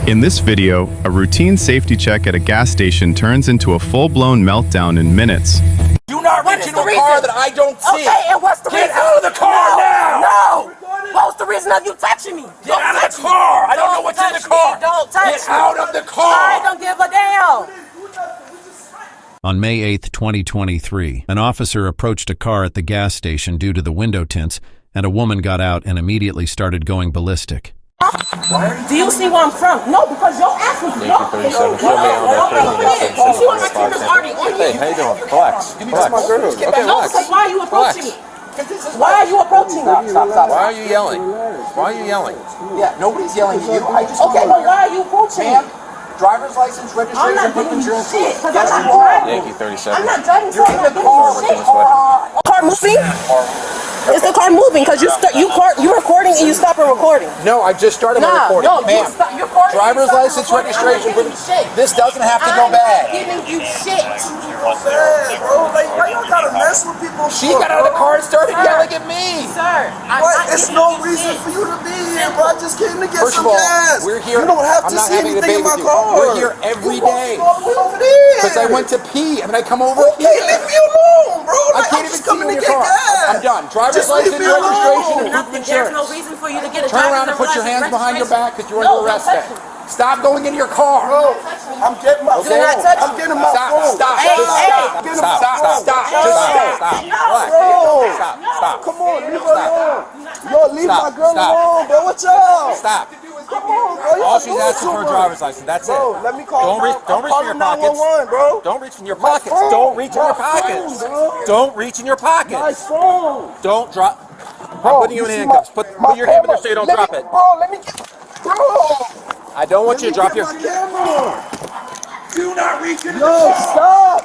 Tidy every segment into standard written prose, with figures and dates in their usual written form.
In this video, a routine safety check at a gas station turns into a full-blown meltdown in minutes. Do not reach into a car that I don't see. Okay, and what's the reason? Get out of the car now! No! What's the reason of you touching me? Get out of the car! I don't know what's in the car! Don't touch me! Get out of the car! I don't give a damn! On May 8, 2023, an officer approached a car at the gas station due to the window tints, and a woman got out and immediately started going ballistic. Do you see where I'm from? No, because your ass was blocked. Hey, how you doing? Relax. Relax. Okay, relax. Why are you approaching me? Why are you approaching me? Stop. Why are you yelling? Why are you yelling? Yeah, nobody's yelling at you. I just Okay, but why are you approaching me? Driver's license, I'm not registration, doing insurance. shit, because Yes, I'm you not are. driving. Yankee 37. I'm not driving, so I'm not the doing car. shit. This way. Car moving? Is the car moving? Because you're recording and you stop recording. No, I just started my recording. No, Ma'am, you're recording. driver's license, registration. This doesn't have to go bad. I'm not giving you shit. Bro, like, why y'all gotta mess with people? She got out of the car and started yelling at me. Sir, What? It's no reason for you to be here, bro. I just came to get First some of all, gas. we're here. You don't have I'm to not see having a anything in debate my with you. car. We're here every day. All the way over there. Because I went to pee and then I come over Okay, leave me alone, bro. I Like, can't I'm even just see coming you in to your car. get gas. I'm done. Driver's Just leave license, me alone. registration, and proof of There's insurance. no reason for you to get a Turn around and put your hands behind your back because you're under arrest then. Stop going into your car. Bro, I'm getting my Okay. phone. I'm getting my phone. Stop. Hey, Just hey. stop. Get him Stop. my phone. Stop. No. Just stop. Relax. Bro. Stop. Come on, leave her alone. Yo, leave my girl Stop. alone, bro. What's up? Stop. Come on, bro. Y'all All she's doing asking too for a much. driver's license. That's it. Bro, let me call Don't reach in your pockets. 911, bro. Don't reach in your My pockets. phone. Don't reach in your My pockets. phone, bro. Don't reach in your My pockets. phone. Don't drop. Bro, I'm putting you in see handcuffs. my Put your hand in there so you don't drop it. Bro, let me get. Bro. I don't want you to drop your. my camera. Do not reach in No, stop.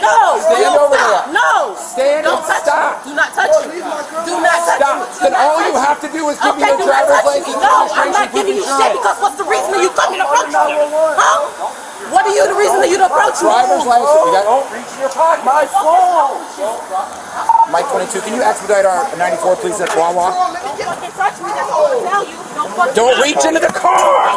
No, Stand over there. No. Stand Don't and touch stop. me. Do not touch me. Leave my girl Do not touch Stop. me. Then all you have to do is give me Okay, a do not driver's touch me. license, No, I'm registration, not proof of giving you shit insurance. because what's the reason that you coming to approach me? Huh? What are you the reason that you to approach me? Driver's license. You got. Don't reach in your pocket. My phone. Mike 22. Can you expedite our 94, please? That's Wawa. Don't fucking touch me. That's all I tell you. Don't reach into the car.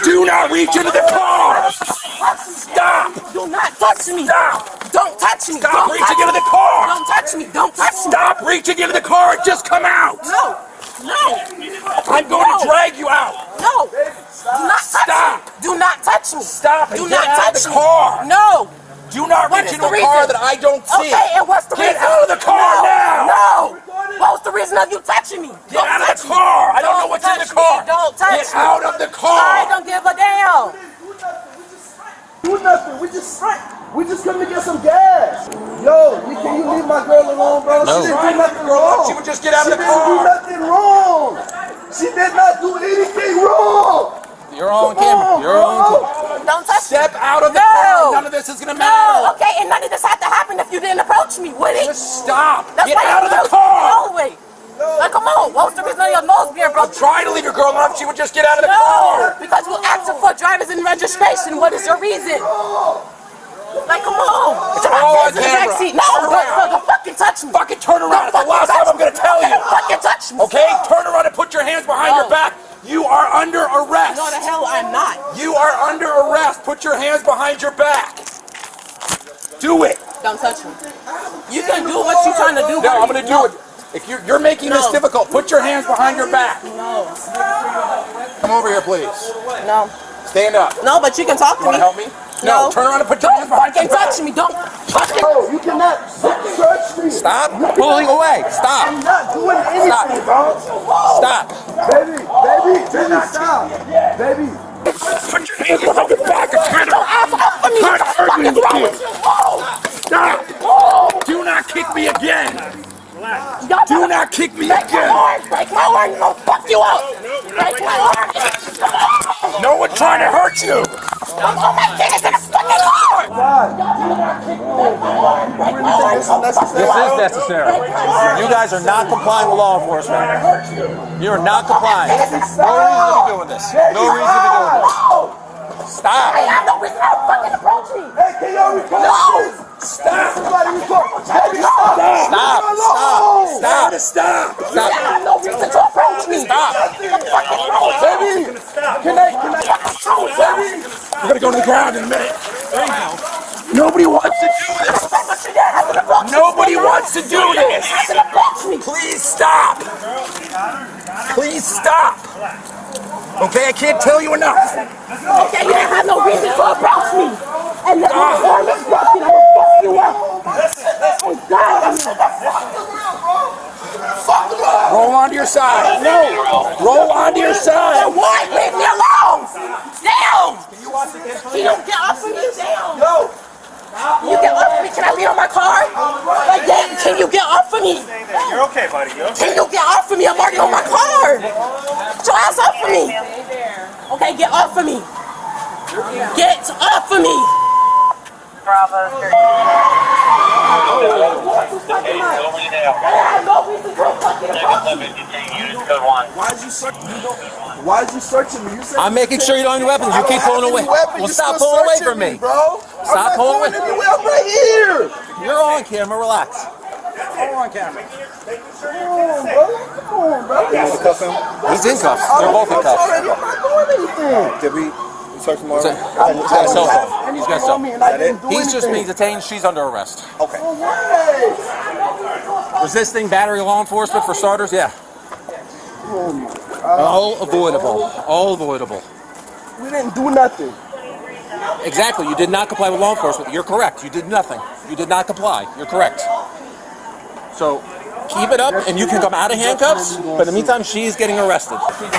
Do not reach into the car. Stop. Do not touch me. Stop. Don't touch me. Stop Don't reaching touch into me. the car. Don't touch me. Don't touch me. Stop reaching into the car and just come out. No. No. I'm going to drag you out. No. Do not touch Stop. me. Do not touch me. Stop and Do get not out of touch the me. car. No. Do not What reach is into the a car reason? that I don't see. Okay, and what's the Get reason? out of the car now. No. What's the reason of you touching me? Get out of the car. I don't know what's in the car. Don't touch Get me. out of the I car. don't give a damn. Do nothing. We just come to get some gas. Yo, can you leave my girl alone, bro? No. She didn't do nothing wrong. She would just get out of the She didn't do car. nothing wrong. She did not do anything wrong. You're on camera. You're on camera. Don't touch me. Step out of the No. car. None of this is gonna No. matter. Okay, and none of this had to happen if you didn't approach me, would it? Just stop. That's Get why out you of the approached me car. all the way. Like, come on. What's the reason of your nose being I'm broken? trying to leave your girl alone. If she would just get out of the No, car. because you asking for drivers and registration. What is your reason? Like, come on. It's all on in the camera. backseat. No, Turn around. don't fucking touch me. Fucking turn around. It's the Don't last fucking time I'm gonna touch tell me. you. Don't fucking touch me. Okay? Turn around and put your hands behind your No. back. You are under arrest. No, the hell I'm not. You are under arrest. Put your hands behind your back. Do it. Don't touch me. You can do what you're trying to do. No, I'm gonna do it. If you're making this No. difficult, put your hands behind your back. No. Come over here, please. No. Stand up. No, but you can talk to Want me. to help me? No. Turn around and put your hands behind your Fucking back. touch me. Don't fucking. Bro, you cannot touch me. Stop pulling away. Stop. I'm not doing anything, Stop. bro. Stop. Baby, stop. Baby. Put your hands behind your back and try to hurt me with you. Stop. Do not kick me again. Do not kick me again. Break my arm. I'm gonna fuck you up. Break my arm. No one trying to hurt you. Don't put my fingers in the fucking car. This is necessary. You guys are not complying with law enforcement. You are not complying. No reason to be doing this. No reason to be doing this. Stop. I have no reason to fucking approach me. Hey, can y'all record this? Stop. Somebody record. Hey, Stop. stop. Stop. Stop. You have no reason to approach me. Stop. What the fuck is wrong with you? Baby, can I? back on the ground in a minute. Nobody wants to do this. Nobody wants to do this. Please stop. Please stop. Okay, I can't tell you enough. Okay, you have no reason to approach me. And then my arm is broken. I'm gonna fuck you up. Oh God. Roll onto your side. No. Roll onto your side. What? Leave me alone. Down. Can you get off of me? Down. Yo. You get off of me? Can I leave on my car? Like that? Can you get off of me? You're okay, buddy. You're okay. Can you get off of me? I'm already on my car. Get your ass off of me. Okay, get off of me. Get off of me. Bravo, I have no reason to fucking approach you. Why'd you searching me? You said I'm making sure you don't have any weapons. You keep pulling away. Well, stop pulling away from me, bro. Stop pulling away. I'm right here. You're on camera. Relax. Hold on, camera. Come on, bro. He's in cuffs. They're both in cuffs. I'm not doing anything. Did we search him He's already? got a cell phone. And He's got a cell called me phone. and I didn't do He's just anything. being detained. She's under arrest. Okay. Resisting battery law enforcement for starters? Yeah. All avoidable. All avoidable. We didn't do nothing. Exactly. You did not comply with law enforcement. You're correct. You did nothing. You did not comply. You're correct. So keep it up and you can come out of handcuffs. But in the meantime, she's getting arrested. You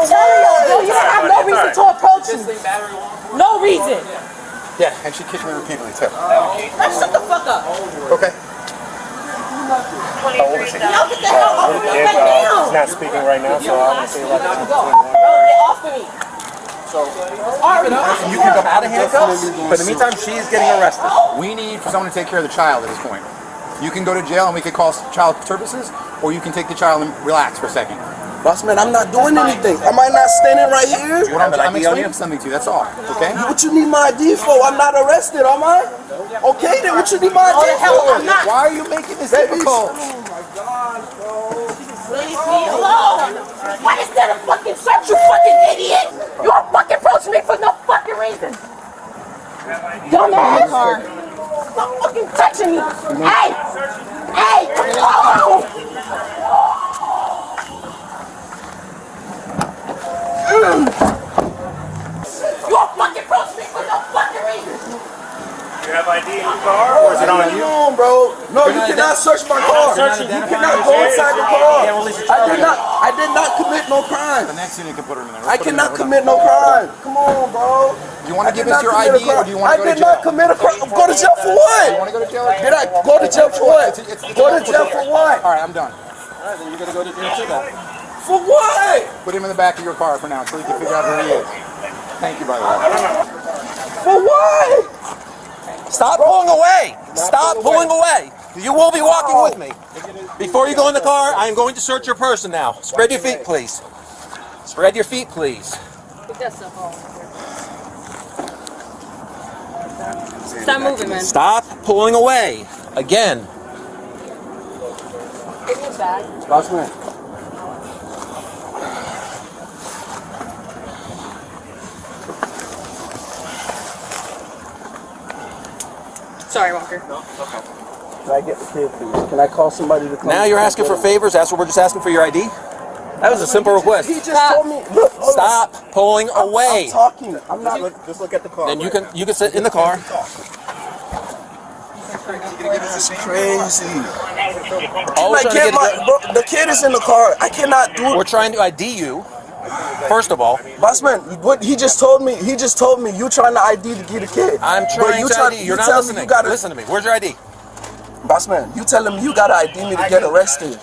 don't have no reason to approach me. No reason. Yeah, and she kicked me repeatedly too. Now shut the fuck up. Okay. Now get the hell off of me. Get He's down. not speaking right now, so I would say like Bro, get off of me. You can come out of handcuffs. But in the meantime, she's getting arrested. We need for someone to take care of the child at this point. You can go to jail and we could call child services, or you can take the child and relax for a second. Boss man, I'm not doing anything. Am I not standing right here? What I'm explaining something to you, that's all, okay? What you need my ID for? I'm not arrested, am I? Okay, then what you need my ID for? I'm not. Why are you making this difficult? Oh my God, bro. Leave me alone. Why is that a fucking search, you fucking idiot? You are fucking approaching me for no fucking reason. Dumbass. Stop fucking touching me. Hey! Hey! Oh! You are fucking approaching me for no fucking reason. you have ID in your car, or is it on you? Come on, bro. No, you cannot search my car. You cannot go inside the car. I did not commit no crime. The next unit can put her in there. I cannot commit no crime. Come on, bro. Do you want to give us your ID or do you want to go to I did not jail? commit a crime. Go to jail for what? You want to go to jail? Did I go to jail for what? Go to jail for what? All right, I'm done. Alright, then you're gonna go to jail too then. For what? Put him in the back of your car for now so you can figure out who he is. Thank you, by the way. For what? Stop pulling away! Stop pulling away! You will be walking with me. Before you go in the car, I am going to search your person now. Spread your feet, please. Spread your feet, please. Stop moving, man. Stop pulling away. Again. Give me a bag. Boss man. Sorry, Walker. Can I get the kid, please? Can I call somebody to come? Now you're asking for favors? That's what we're just asking for your ID? That was a simple request. He just told me. Look, hold on. Stop pulling away. I'm talking. I'm not. Just look at the car. Then you can sit in the car. This is crazy. All we're Like, trying to get bro, the kid is in the car. I cannot do it. we're trying to ID you. First of all, Boss man, what he just told me, you trying to ID to get a kid. I'm But trying to ID you. You're not tell me listening. you gotta- Listen to me. Where's your ID? Boss man, you telling me you gotta ID me to get arrested.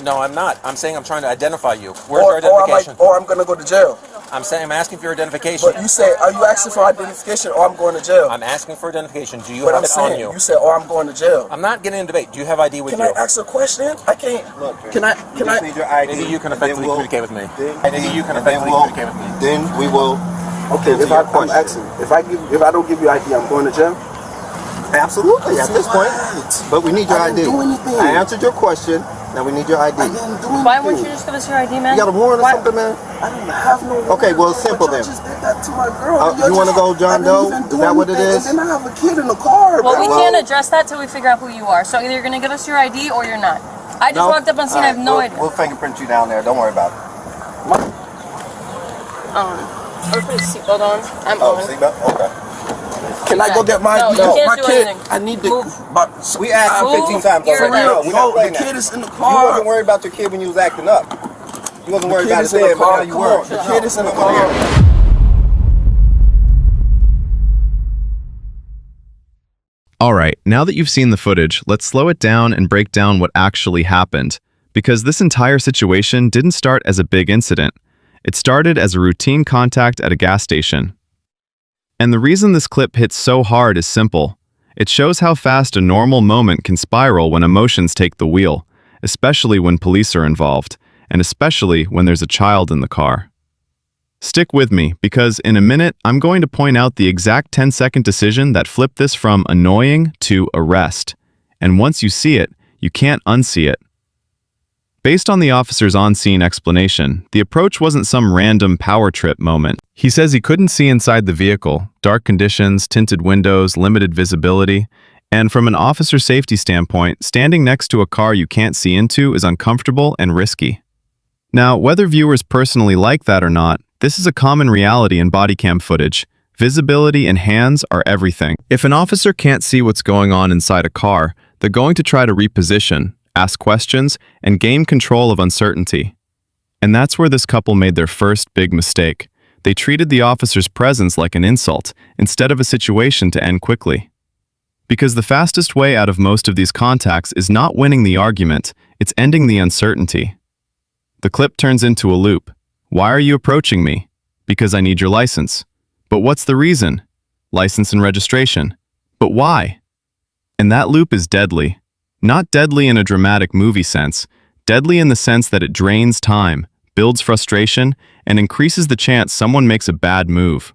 No, I'm not. I'm saying I'm trying to identify you. Where's your identification? Or I'm gonna go to jail. I'm saying I'm asking for your identification. But you say, are you asking for identification or I'm going to jail? I'm asking for identification. Do you But have I'm it on saying, you? you said, or I'm going to jail. I'm not getting in debate. Do you have ID with Can you? I ask a question? I can't. Can I? need your ID. Maybe you can effectively communicate with me. Maybe you can effectively communicate with me. Then we will. Okay, if I'm asking, if I don't give you ID, I'm going to jail. Absolutely, at this point. But we need your I ID. didn't do anything. I answered your question. Now we need your ID. I didn't do anything. Why wouldn't you just give us your ID, man? You got a warrant or something, man? I didn't have no warrant. Okay, well, it's simple But y'all then. just did that to my girl. You want to go John Doe? Is that what it is? And then I have a kid in the car, Well, bro. we can't address that till we figure out who you are. So either you're gonna give us your ID or you're not. I just walked up on scene. I have no idea. We'll fingerprint you down there. Don't worry about it. Or put a seatbelt on. I'm on. Seatbelt? Okay. Can I go get my No, you can't my do kid? anything. I need to. Move. We asked you 15 times You're already. allowed. No, we're not playing The that. kid is in the You car. wasn't worried about your kid when you was acting up. You wasn't worried The about kid it is in the then, but car. now you Come were. on, the kid is in the Come on car. here. All right, now that you've seen the footage, let's slow it down and break down what actually happened. Because this entire situation didn't start as a big incident. It started as a routine contact at a gas station. And the reason this clip hits so hard is simple. It shows how fast a normal moment can spiral when emotions take the wheel, especially when police are involved, and especially when there's a child in the car. Stick with me, because in a minute, I'm going to point out the exact 10-second decision that flipped this from annoying to arrest. And once you see it, you can't unsee it. Based on the officer's on-scene explanation, the approach wasn't some random power trip moment. He says he couldn't see inside the vehicle, dark conditions, tinted windows, limited visibility, and from an officer safety standpoint, standing next to a car you can't see into is uncomfortable and risky. Now, whether viewers personally like that or not, this is a common reality in bodycam footage. Visibility and hands are everything. If an officer can't see what's going on inside a car, they're going to try to reposition, ask questions, and gain control of uncertainty. And that's where this couple made their first big mistake. They treated the officer's presence like an insult, instead of a situation to end quickly. Because the fastest way out of most of these contacts is not winning the argument, it's ending the uncertainty. The clip turns into a loop. Why are you approaching me? Because I need your license. But what's the reason? License and registration. But why? And that loop is deadly. Not deadly in a dramatic movie sense, deadly in the sense that it drains time, builds frustration, and increases the chance someone makes a bad move.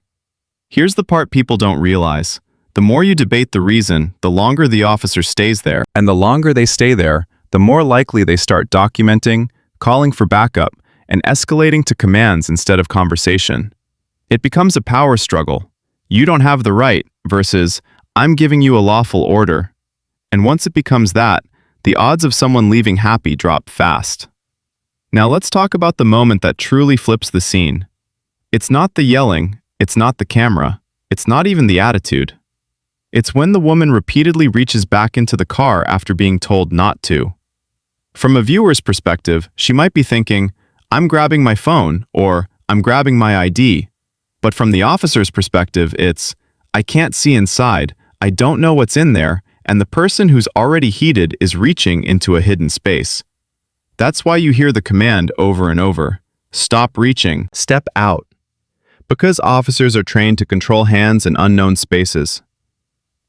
Here's the part people don't realize. The more you debate the reason, the longer the officer stays there. And the longer they stay there, the more likely they start documenting, calling for backup, and escalating to commands instead of conversation. It becomes a power struggle. You don't have the right versus, I'm giving you a lawful order. And once it becomes that, the odds of someone leaving happy drop fast. Now let's talk about the moment that truly flips the scene. It's not the yelling, it's not the camera, it's not even the attitude. It's when the woman repeatedly reaches back into the car after being told not to. From a viewer's perspective, she might be thinking, I'm grabbing my phone, or I'm grabbing my ID. But from the officer's perspective, it's, I can't see inside, I don't know what's in there, and the person who's already heated is reaching into a hidden space. That's why you hear the command over and over. Stop reaching, step out. Because officers are trained to control hands in unknown spaces.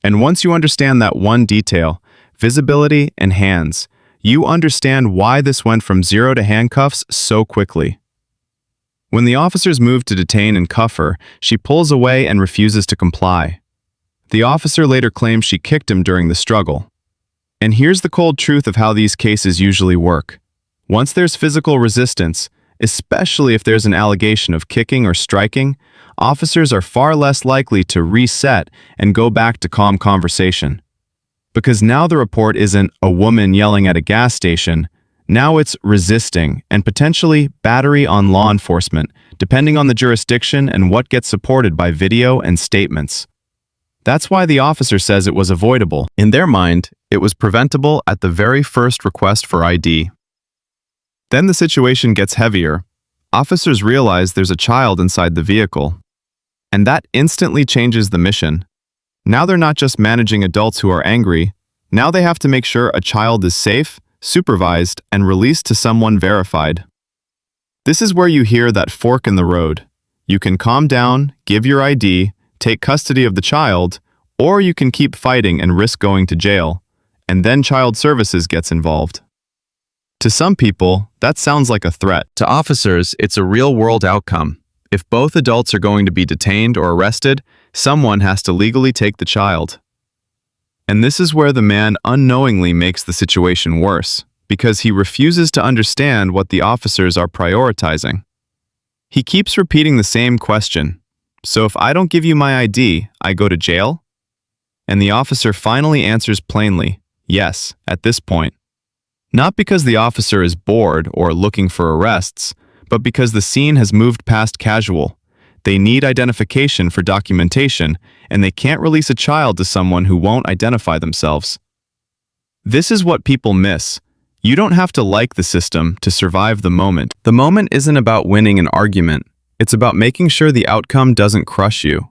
And once you understand that one detail, visibility and hands, you understand why this went from 0 to handcuffs so quickly. When the officers move to detain and cuff her, she pulls away and refuses to comply. The officer later claims she kicked him during the struggle. And here's the cold truth of how these cases usually work. Once there's physical resistance, especially if there's an allegation of kicking or striking, officers are far less likely to reset and go back to calm conversation. Because now the report isn't a woman yelling at a gas station, now it's resisting and potentially battery on law enforcement, depending on the jurisdiction and what gets supported by video and statements. That's why the officer says it was avoidable. In their mind, it was preventable at the very first request for ID. Then the situation gets heavier. Officers realize there's a child inside the vehicle. And that instantly changes the mission. Now they're not just managing adults who are angry. Now they have to make sure a child is safe, supervised, and released to someone verified. This is where you hear that fork in the road. You can calm down, give your ID, take custody of the child, or you can keep fighting and risk going to jail, and then child services gets involved. To some people, that sounds like a threat. To officers, it's a real-world outcome. If both adults are going to be detained or arrested, someone has to legally take the child. And this is where the man unknowingly makes the situation worse, because he refuses to understand what the officers are prioritizing. He keeps repeating the same question. So if I don't give you my ID, I go to jail? And the officer finally answers plainly, yes, at this point. Not because the officer is bored or looking for arrests, but because the scene has moved past casual. They need identification for documentation, and they can't release a child to someone who won't identify themselves. This is what people miss. You don't have to like the system to survive the moment. The moment isn't about winning an argument. It's about making sure the outcome doesn't crush you.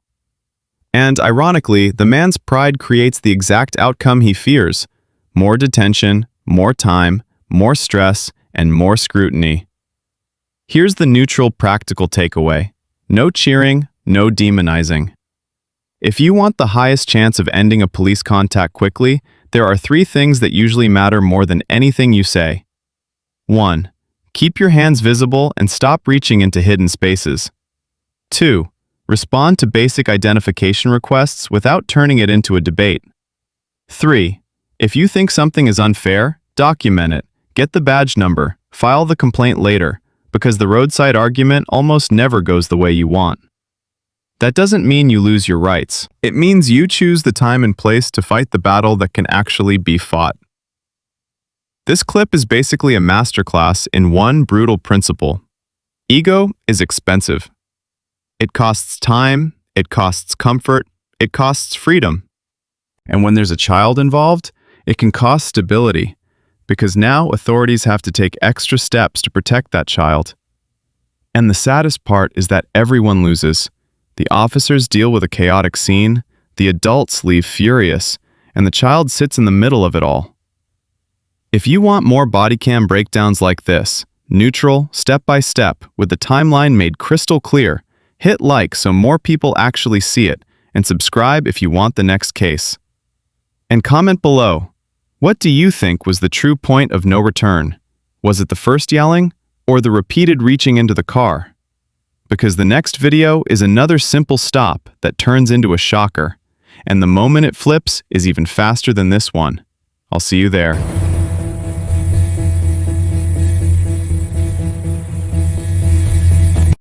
And ironically, the man's pride creates the exact outcome he fears. More detention, more time, more stress, and more scrutiny. Here's the neutral, practical takeaway. No cheering, no demonizing. If you want the highest chance of ending a police contact quickly, there are 3 things that usually matter more than anything you say. 1. Keep your hands visible and stop reaching into hidden spaces. 2. Respond to basic identification requests without turning it into a debate. 3. If you think something is unfair, document it, get the badge number, file the complaint later, because the roadside argument almost never goes the way you want. That doesn't mean you lose your rights. It means you choose the time and place to fight the battle that can actually be fought. This clip is basically a masterclass in one brutal principle. Ego is expensive. It costs time, it costs comfort, it costs freedom. And when there's a child involved, it can cost stability, because now authorities have to take extra steps to protect that child. And the saddest part is that everyone loses. The officers deal with a chaotic scene, the adults leave furious, and the child sits in the middle of it all. If you want more Bodycam breakdowns like this, neutral, step-by-step, with the timeline made crystal clear, hit like so more people actually see it, and subscribe if you want the next case. And comment below. What do you think was the true point of no return? Was it the first yelling, or the repeated reaching into the car? Because the next video is another simple stop that turns into a shocker, and the moment it flips is even faster than this one. I'll see you there.